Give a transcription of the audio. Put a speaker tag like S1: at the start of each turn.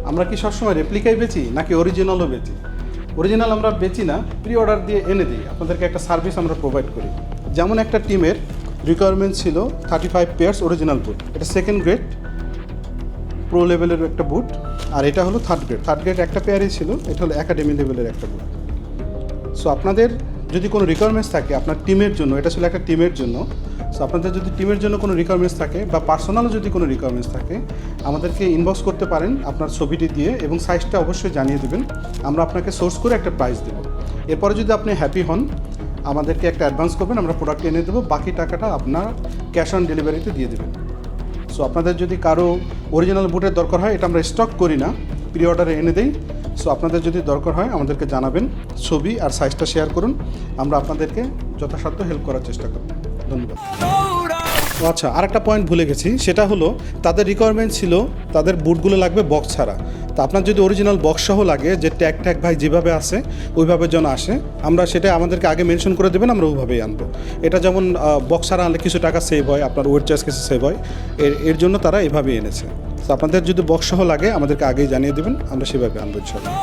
S1: আমরা কি সবসময় রেপ্লিকাই বেচি নাকি অরিজিনালও বেচি? অরিজিনাল আমরা বেচি না, প্রি অর্ডার দিয়ে এনে দিই, আপনাদেরকে একটা সার্ভিস আমরা প্রোভাইড করি। যেমন একটা টিমের রিকোয়ারমেন্ট ছিল 35 পেয়ার্স অরিজিনাল বুট, এটা সেকেন্ড গ্রেড প্রো লেভেলের একটা বুট, আর এটা হলো থার্ড গ্রেড। থার্ড গ্রেড একটা পেয়ারই ছিল, এটা হলো একাডেমি লেভেলের একটা বুট। সো আপনাদের যদি কোনো রিকোয়ারমেন্টস থাকে আপনার টিমের জন্য, এটা ছিল একটা টিমের জন্য, সো আপনাদের যদি টিমের জন্য কোনো রিকোয়ারমেন্টস থাকে বা পার্সোনালও যদি কোনো রিকোয়ারমেন্টস থাকে, আমাদেরকে ইনবক্স করতে পারেন আপনার ছবিটি দিয়ে, এবং সাইজটা অবশ্যই জানিয়ে দেবেন। আমরা আপনাকে সোর্স করে একটা প্রাইস দেবো। এরপরে যদি আপনি হ্যাপি হন, আমাদেরকে একটা অ্যাডভান্স করবেন, আমরা প্রোডাক্ট এনে দেবো, বাকি টাকাটা আপনার ক্যাশ অন ডেলিভারিতে দিয়ে দেবেন। সো আপনাদের যদি কারো অরিজিনাল বুটের দরকার হয়, এটা আমরা স্টক করি না, প্রি অর্ডারে এনে দেই। সো আপনাদের যদি দরকার হয় আমাদেরকে জানাবেন, ছবি আর সাইজটা শেয়ার করুন, আমরা আপনাদেরকে যথাসাধ্য হেল্প করার চেষ্টা করব। ধন্যবাদ। আচ্ছা, আরেকটা পয়েন্ট ভুলে গেছি, সেটা হলো তাদের রিকোয়ারমেন্ট ছিল তাদের বুটগুলো লাগবে বক্স ছাড়া। তো আপনার যদি অরিজিনাল বক্স সহ লাগে, যে ট্যাগ ট্যাগ ভাই যেভাবে আসে ওইভাবে যেন আসে, আমরা সেটা আমাদেরকে আগে মেনশন করে দেবেন, আমরা ওইভাবেই আনবো। এটা যেমন বক্স ছাড়া আনলে কিছু টাকা সেভ হয়, আপনার ওয়েট চার্জ কিছু সেভ হয়, এর জন্য তারা এভাবেই এনেছে। তো আপনাদের যদি বক্স সহ লাগে আমাদেরকে আগেই জানিয়ে দেবেন, আমরা সেভাবে আনবো ইনশাআল্লাহ।